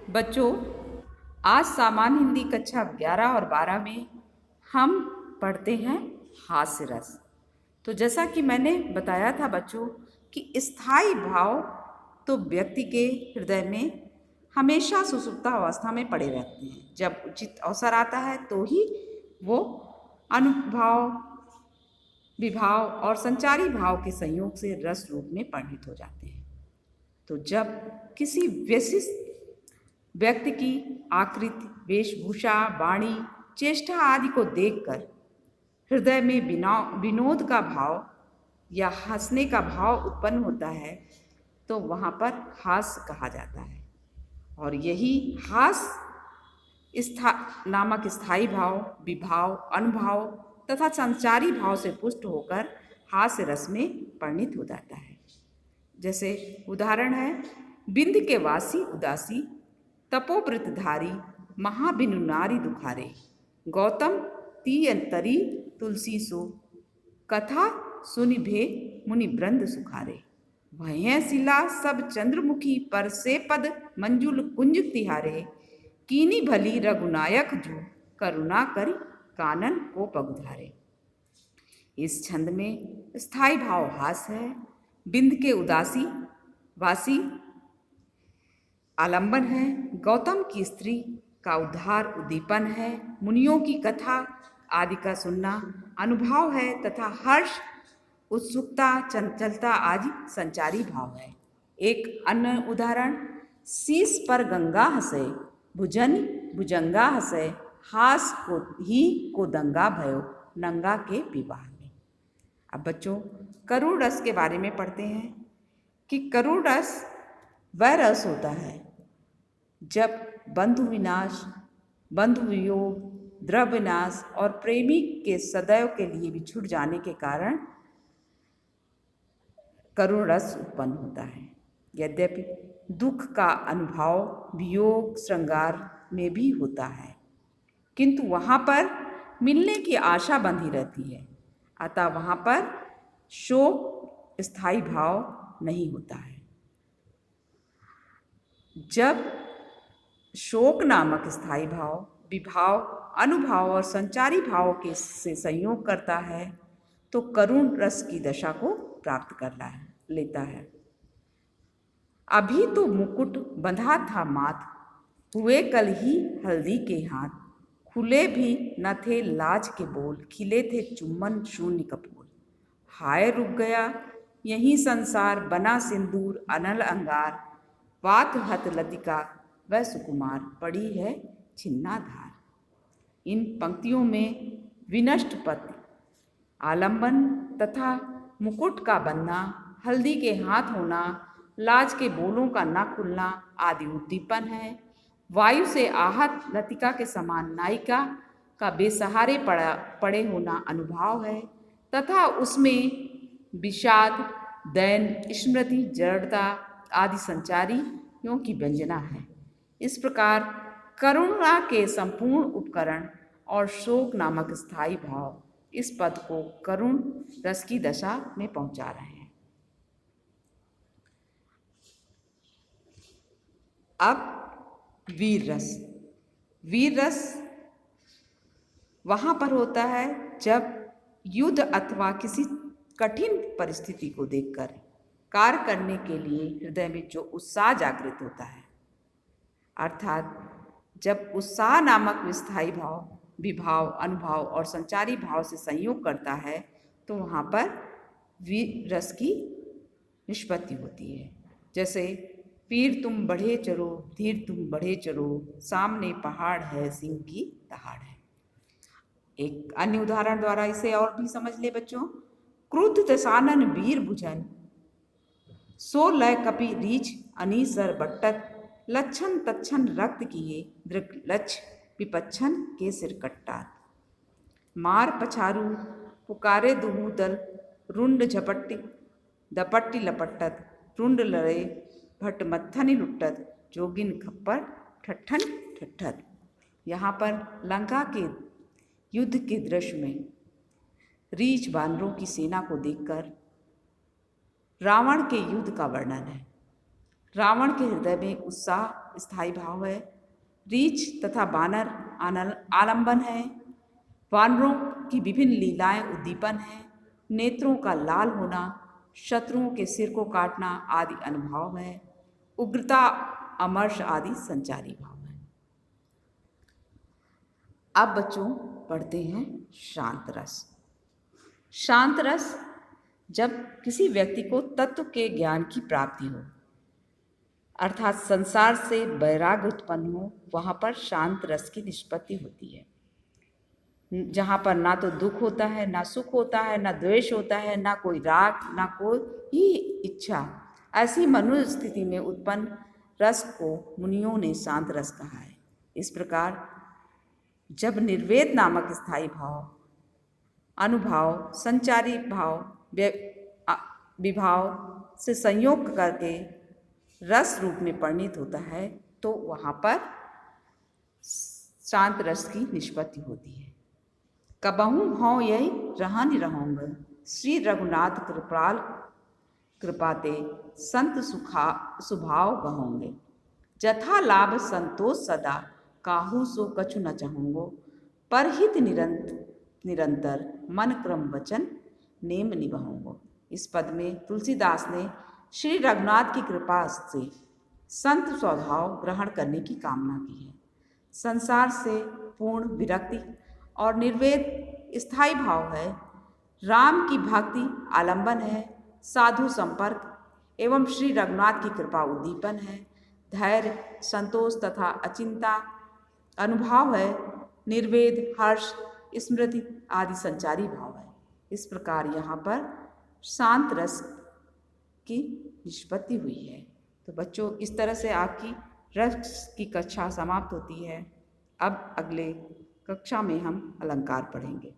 बच्चों, आज सामान्य हिंदी कक्षा 11 और 12 में हम पढ़ते हैं हास्य रस। तो जैसा कि मैंने बताया था बच्चों कि स्थायी भाव तो व्यक्ति के हृदय में हमेशा सुसुप्त अवस्था में पड़े रहते हैं। जब उचित अवसर आता है तो ही वो अनुभाव, विभाव और संचारी भाव के संयोग से रस रूप में परिणित हो जाते हैं। तो जब किसी विशिष्ट व्यक्ति की आकृति, वेशभूषा, वाणी, चेष्टा आदि को देखकर हृदय में विनोद का भाव या हंसने का भाव उत्पन्न होता है तो वहाँ पर हास्य कहा जाता है। और यही हास्य नामक स्थायी भाव, विभाव, अनुभाव तथा संचारी भाव से पुष्ट होकर हास्य रस में परिणित हो जाता है। जैसे उदाहरण है, बिंद के वासी उदासी, तपोव्रतधारी, महाबिनु नारी दुखारे, गौतम ती अंतरी तुलसी सो, कथा सुनि भे मुनि ब्रंद सुखारे, भय शिला सब चंद्रमुखी पर से पद मंजुल कुंज तिहारे, कीनी भली रघुनायक जो करुणा करि कानन को पगुधारे। इस छंद में स्थायी भाव हास्य है, बिंद के उदासी वासी आलंबन है, गौतम की स्त्री का उद्धार उद्दीपन है, मुनियों की कथा आदि का सुनना अनुभाव है तथा हर्ष, उत्सुकता, चंचलता आदि संचारी भाव है। एक अन्य उदाहरण, शीस पर गंगा हंसे, भुजन भुजंगा हंसे, हास को ही को दंगा भयो, नंगा के विवाह में। अब बच्चों, करुण रस के बारे में पढ़ते हैं कि करुण रस वह रस होता है जब बंधु विनाश, बंधु वियोग, द्रव्य विनाश और प्रेमी के सदैव के लिए बिछुड़ जाने के कारण करुण रस उत्पन्न होता है। यद्यपि दुख का अनुभव वियोग श्रृंगार में भी होता है, किंतु वहाँ पर मिलने की आशा बंधी रहती है, अतः वहाँ पर शोक स्थायी भाव नहीं होता है। जब शोक नामक स्थायी भाव, विभाव, अनुभाव और संचारी भाव के से संयोग करता है तो करुण रस की दशा को प्राप्त कर लेता है। अभी तो मुकुट बंधा था माथ, हुए कल ही हल्दी के हाथ, खुले भी न थे लाज के बोल, खिले थे चुम्बन शून्य कपोल, हाय रुक गया यही संसार, बना सिंदूर अनल अंगार, वात हत लतिका वह सुकुमार, पड़ी है छिन्ना धार। इन पंक्तियों में विनष्ट पति, आलंबन तथा मुकुट का बनना, हल्दी के हाथ होना, लाज के बोलों का न खुलना आदि उद्दीपन है। वायु से आहत लतिका के समान नायिका का बेसहारे पड़े होना अनुभाव है तथा उसमें विषाद, दैन, स्मृति, जड़ता आदि संचारियों की व्यंजना है। इस प्रकार करुणा के संपूर्ण उपकरण और शोक नामक स्थायी भाव इस पद को करुण रस की दशा में पहुंचा रहे हैं। अब वीर रस। वीर रस वहाँ पर होता है जब युद्ध अथवा किसी कठिन परिस्थिति को देखकर कार्य करने के लिए हृदय में जो उत्साह जागृत होता है, अर्थात जब उत्साह नामक स्थायी भाव, विभाव, अनुभाव और संचारी भाव से संयोग करता है तो वहाँ पर वीर रस की निष्पत्ति होती है। जैसे पीर तुम बढ़े चलो, धीर तुम बढ़े चलो, सामने पहाड़ है सिंह की दहाड़ है। एक अन्य उदाहरण द्वारा इसे और भी समझ ले बच्चों। क्रुद्ध दशानन वीर भुजन, सो लय कपि रीछ अनीसर बट्टत, लक्षण तक्षण रक्त किए दृक लक्ष, विपच्छन के सिर कट्टा, मार पछारू पुकारे दुहु दल, रुंड झपट्टी दपट्टी लपट्टत, रुंड लड़े भट्ट मत्थनि लुट्टत, जोगिन खप्पर ठट्ठन ठट्ठत। यहाँ पर लंका के युद्ध के दृश्य में रीछ बानरों की सेना को देखकर रावण के युद्ध का वर्णन है। रावण के हृदय में उत्साह स्थायी भाव है। रीछ तथा बानर आलंबन है। वानरों की विभिन्न लीलाएं उद्दीपन है। नेत्रों का लाल होना, शत्रुओं के सिर को काटना आदि अनुभव है। उग्रता, अमर्ष आदि संचारी भाव है। अब बच्चों पढ़ते हैं शांत रस। शांत रस जब किसी व्यक्ति को तत्व के ज्ञान की प्राप्ति हो, अर्थात संसार से वैराग्य उत्पन्न हो, वहाँ पर शांत रस की निष्पत्ति होती है। जहाँ पर ना तो दुख होता है, ना सुख होता है, ना द्वेष होता है, ना कोई राग, ना कोई इच्छा। ऐसी मनुष्य स्थिति में उत्पन्न रस को मुनियों ने शांत रस कहा है। इस प्रकार जब निर्वेद नामक स्थायी भाव, अनुभाव, संचारी भाव, विभाव से संयोग करके रस रूप में परिणित होता है, तो वहाँ पर शांत रस की निष्पत्ति होती है। कबहू हों यही रहन रहूँगा, श्री रघुनाथ कृपाल कृपाते संत सुभाव बहोंगे। जथा लाभ संतोष सदा, काहू सो कछु न चाहूँगो। परहित निरंतर मन क्रम वचन नेम निभाऊंगो। इस पद में तुलसीदास ने श्री रघुनाथ की कृपा से संत स्वभाव ग्रहण करने की कामना की है। संसार से पूर्ण विरक्ति और निर्वेद स्थायी भाव है। राम की भक्ति आलंबन है। साधु संपर्क एवं श्री रघुनाथ की कृपा उद्दीपन है। धैर्य, संतोष तथा अचिंता अनुभाव है। निर्वेद, हर्ष, स्मृति आदि संचारी भाव है। इस प्रकार यहाँ पर शांत रस की निष्पत्ति हुई है। तो बच्चों, इस तरह से आपकी रस की कक्षा समाप्त होती है। अब अगले कक्षा में हम अलंकार पढ़ेंगे।